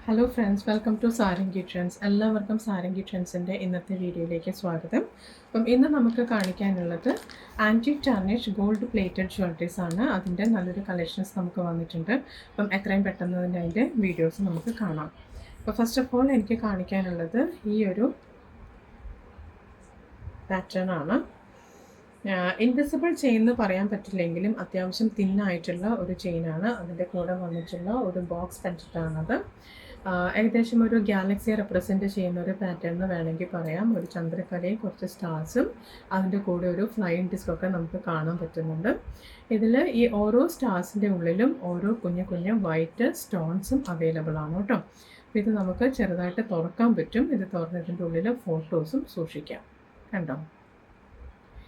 Hello friends, welcome to Sarangi trends. എല്ലാവർക്കും സാരംഗി ട്രെൻഡ്സിൻ്റെ ഇന്നത്തെ വീഡിയോയിലേക്ക് സ്വാഗതം. അപ്പം ഇന്ന് നമുക്ക് കാണിക്കാനുള്ളത് antique tarnish gold plated jewelleries ആണ്. അതിൻ്റെ നല്ലൊരു കളക്ഷൻസ് നമുക്ക് വന്നിട്ടുണ്ട്. അപ്പം എത്രയും പെട്ടെന്ന് തന്നെ അതിൻ്റെ വീഡിയോസ് നമുക്ക് കാണാം. അപ്പോൾ ഫസ്റ്റ് ഓഫ് ഓൾ എനിക്ക് കാണിക്കാനുള്ളത് ഈ ഒരു പാറ്റേൺ ആണ്. ഇൻവിസിബിൾ ചെയിൻ എന്ന് പറയാൻ പറ്റില്ലെങ്കിലും അത്യാവശ്യം തിന്നായിട്ടുള്ള ഒരു ചെയിനാണ്. അതിൻ്റെ കൂടെ വന്നിട്ടുള്ള ഒരു ബോക്സ് പെൻഡൻ്റാണത്. ഏകദേശം ഒരു ഗാലക്സിയെ റെപ്രസെൻറ്റ് ചെയ്യുന്ന ഒരു പാറ്റേൺ എന്ന് വേണമെങ്കിൽ പറയാം. ഒരു ചന്ദ്രക്കലയും കുറച്ച് സ്റ്റാർസും അതിൻ്റെ കൂടെ ഒരു ഫ്ലൈയിങ് ഡിസ്കൊക്കെ നമുക്ക് കാണാൻ പറ്റുന്നുണ്ട്. ഇതിൽ ഈ ഓരോ സ്റ്റാർസിൻ്റെ ഉള്ളിലും ഓരോ കുഞ്ഞു കുഞ്ഞു വൈറ്റ് സ്റ്റോൺസും അവൈലബിൾ ആണ് കേട്ടോ. അപ്പോൾ ഇത് നമുക്ക് ചെറുതായിട്ട് തുറക്കാൻ പറ്റും. ഇത് തുറന്നതിൻ്റെ ഉള്ളിൽ ഫോട്ടോസും സൂക്ഷിക്കാം. കണ്ടോ?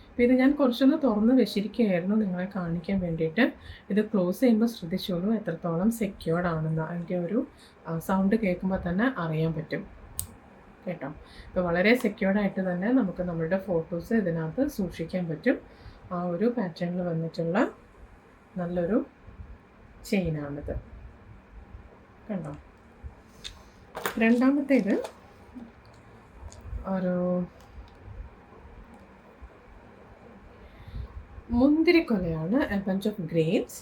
അപ്പോൾ ഇത് ഞാൻ കുറച്ചൊന്ന് തുറന്ന് വെച്ചിരിക്കുകയായിരുന്നു നിങ്ങളെ കാണിക്കാൻ വേണ്ടിയിട്ട്. ഇത് ക്ലോസ് ചെയ്യുമ്പോൾ ശ്രദ്ധിച്ചോളൂ എത്രത്തോളം സെക്യൂർഡ് ആണെന്ന്. അതിൻ്റെ ഒരു സൗണ്ട് കേൾക്കുമ്പോൾ തന്നെ അറിയാൻ പറ്റും കേട്ടോ. അപ്പോൾ വളരെ സെക്യൂർഡായിട്ട് തന്നെ നമുക്ക് നമ്മളുടെ ഫോട്ടോസ് ഇതിനകത്ത് സൂക്ഷിക്കാൻ പറ്റും. ആ ഒരു പാറ്റേണിൽ വന്നിട്ടുള്ള നല്ലൊരു ചെയിനാണിത്. കണ്ടോ? രണ്ടാമത്തേത് ഒരു മുന്തിരിക്കൊലയാണ്. A bunch of grapes.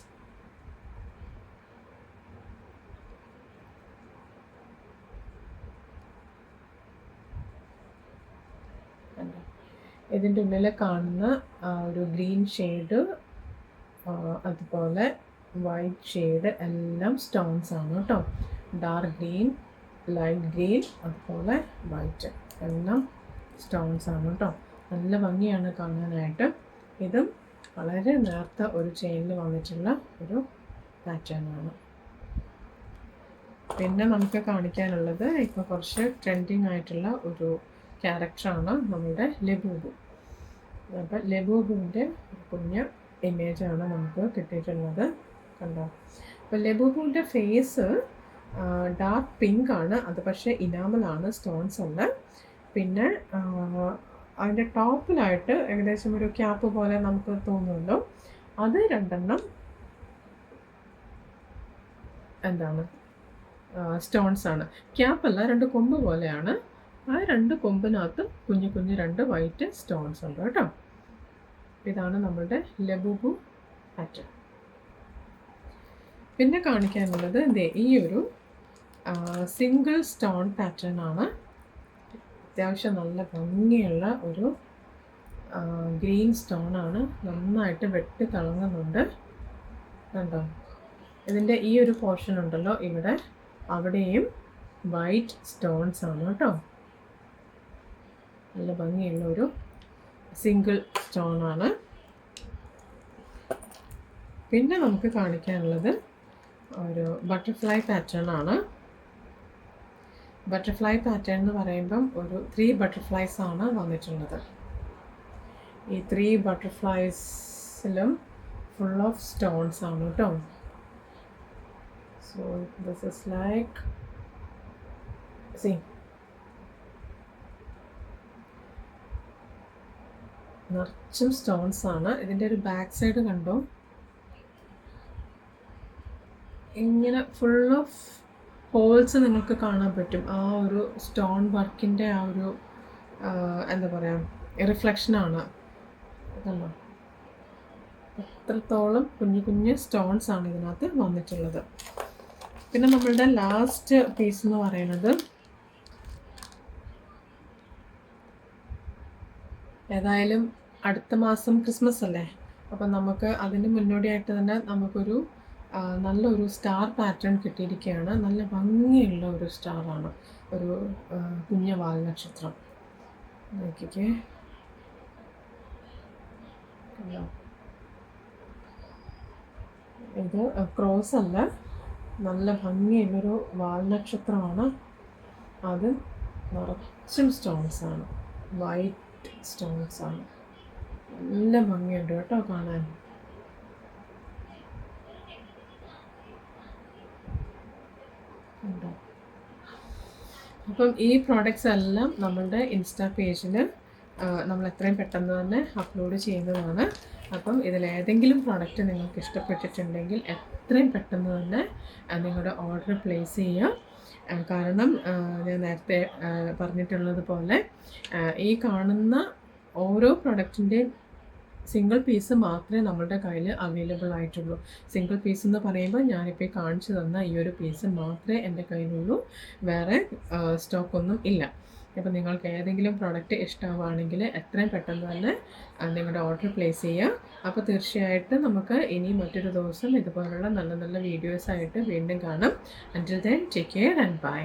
ഇതിൻ്റെ ഉള്ളിൽ കാണുന്ന ഒരു ഗ്രീൻ ഷെയ്ഡ്, അതുപോലെ വൈറ്റ് ഷെയ്ഡ് എല്ലാം സ്റ്റോൺസ് ആണ് കേട്ടോ. ഡാർക്ക് ഗ്രീൻ, ലൈറ്റ് ഗ്രീൻ, അതുപോലെ വൈറ്റ് എല്ലാം സ്റ്റോൺസ് ആണ് കേട്ടോ. നല്ല ഭംഗിയാണ് കാണാനായിട്ട്. ഇതും വളരെ നേർത്ത ഒരു ചെയിനിൽ വന്നിട്ടുള്ള ഒരു പാറ്റേൺ ആണ്. പിന്നെ നമുക്ക് കാണിക്കാനുള്ളത് ഇപ്പോൾ കുറച്ച് ട്രെൻഡിങ് ആയിട്ടുള്ള ഒരു ക്യാരക്ടറാണ് നമ്മുടെ ലബൂബു. അപ്പോൾ ലബൂബുവിൻ്റെ കുഞ്ഞ് ഇമേജാണ് നമുക്ക് കിട്ടിയിട്ടുള്ളത്. കണ്ടോ? അപ്പോൾ ലബൂബുവിൻ്റെ ഫേസ് ഡാർക്ക് പിങ്ക് ആണ്. അത് പക്ഷേ ഇനാമലാണ്, സ്റ്റോൺസ് ഉണ്ട്. പിന്നെ അതിൻ്റെ ടോപ്പിലായിട്ട് ഏകദേശം ഒരു ക്യാപ്പ് പോലെ നമുക്ക് തോന്നുമല്ലോ, അത് രണ്ടെണ്ണം എന്താണ് സ്റ്റോൺസ് ആണ്. ക്യാപ്പല്ല, രണ്ട് കൊമ്പ് പോലെയാണ്. ആ രണ്ട് കൊമ്പിനകത്ത് കുഞ്ഞു കുഞ്ഞു രണ്ട് വൈറ്റ് സ്റ്റോൺസ് ഉണ്ട് കേട്ടോ. ഇതാണ് നമ്മളുടെ ലബൂബു പാറ്റേൺ. പിന്നെ കാണിക്കാനുള്ളത് ഈ ഒരു സിംഗിൾ സ്റ്റോൺ പാറ്റേൺ ആണ്. അത്യാവശ്യം നല്ല ഭംഗിയുള്ള ഒരു ഗ്രീൻ സ്റ്റോൺ ആണ്. നന്നായിട്ട് വെട്ടി തിളങ്ങുന്നുണ്ട്. കണ്ടോ? ഇതിൻ്റെ ഈ ഒരു പോർഷൻ ഉണ്ടല്ലോ ഇവിടെ, അവിടെയും വൈറ്റ് സ്റ്റോൺസ് ആണ് കേട്ടോ. നല്ല ഭംഗിയുള്ള ഒരു സിംഗിൾ സ്റ്റോൺ ആണ്. പിന്നെ നമുക്ക് കാണിക്കാനുള്ളത് ഒരു ബട്ടർഫ്ലൈ പാറ്റേൺ ആണ്. ബട്ടർഫ്ലൈ പാറ്റേൺ എന്ന് പറയുമ്പം ഒരു 3 ബട്ടർഫ്ലൈസ് ആണ് വന്നിട്ടുള്ളത്. ഈ 3 ബട്ടർഫ്ലൈസിലും ഫുൾ ഓഫ് സ്റ്റോൺസ് ആണ് കേട്ടോ. സോ ദിസ് ഇസ് ലൈക്ക് നിറച്ചും സ്റ്റോൺസ് ആണ്. ഇതിൻ്റെ ഒരു ബാക്ക് സൈഡ് കണ്ടോ? ഇങ്ങനെ ഫുൾ ഓഫ് ഹോൾസ് നിങ്ങൾക്ക് കാണാൻ പറ്റും. ആ ഒരു സ്റ്റോൺ വർക്കിൻ്റെ ആ ഒരു എന്താ പറയുക, റിഫ്ലക്ഷനാണ്. കണ്ടോ? എത്രത്തോളം കുഞ്ഞു കുഞ്ഞു സ്റ്റോൺസ് ആണ് ഇതിനകത്ത് വന്നിട്ടുള്ളത്. പിന്നെ നമ്മളുടെ ലാസ്റ്റ് പീസ് എന്ന് പറയുന്നത് ഏതായാലും അടുത്ത മാസം ക്രിസ്മസ് അല്ലേ, അപ്പം നമുക്ക് അതിന് മുന്നോടിയായിട്ട് തന്നെ നമുക്കൊരു നല്ലൊരു സ്റ്റാർ പാറ്റേൺ കിട്ടിയിരിക്കുകയാണ്. നല്ല ഭംഗിയുള്ള ഒരു സ്റ്റാറാണ്, ഒരു കുഞ്ഞ വാൽനക്ഷത്രം. നോക്കിക്കേ, ഇത് ക്രോസ് അല്ല, നല്ല ഭംഗിയുള്ളൊരു വാൽനക്ഷത്രമാണ്. അത് നിറച്ചും സ്റ്റോൺസ് ആണ്, വൈറ്റ് സ്റ്റോൺസ് ആണ്. നല്ല ഭംഗിയുണ്ട് കേട്ടോ കാണാൻ. അപ്പം ഈ പ്രോഡക്റ്റ്സ് എല്ലാം നമ്മളുടെ ഇൻസ്റ്റാ പേജിൽ നമ്മൾ എത്രയും പെട്ടെന്ന് തന്നെ അപ്ലോഡ് ചെയ്യുന്നതാണ്. അപ്പം ഇതിലേതെങ്കിലും പ്രോഡക്റ്റ് നിങ്ങൾക്ക് ഇഷ്ടപ്പെട്ടിട്ടുണ്ടെങ്കിൽ എത്രയും പെട്ടെന്ന് തന്നെ നിങ്ങളുടെ ഓർഡർ പ്ലേസ് ചെയ്യുക. കാരണം ഞാൻ നേരത്തെ പറഞ്ഞിട്ടുള്ളത് പോലെ ഈ കാണുന്ന ഓരോ പ്രൊഡക്റ്റിൻ്റെയും സിംഗിൾ പീസ് മാത്രമേ നമ്മളുടെ കയ്യിൽ അവൈലബിൾ ആയിട്ടുള്ളൂ. സിംഗിൾ പീസ് എന്ന് പറയുമ്പോൾ ഞാനിപ്പോൾ കാണിച്ചു തന്ന ഈ ഒരു പീസ് മാത്രമേ എൻ്റെ കയ്യിലുള്ളൂ. വേറെ സ്റ്റോക്കൊന്നും ഇല്ല. അപ്പോൾ നിങ്ങൾക്ക് ഏതെങ്കിലും പ്രോഡക്റ്റ് ഇഷ്ടമാവുകയാണെങ്കിൽ എത്രയും പെട്ടെന്ന് തന്നെ നിങ്ങളുടെ ഓർഡർ പ്ലേസ് ചെയ്യുക. അപ്പോൾ തീർച്ചയായിട്ടും നമുക്ക് ഇനി മറ്റൊരു ദിവസം ഇതുപോലുള്ള നല്ല നല്ല വീഡിയോസായിട്ട് വീണ്ടും കാണാം. Until then take care and by.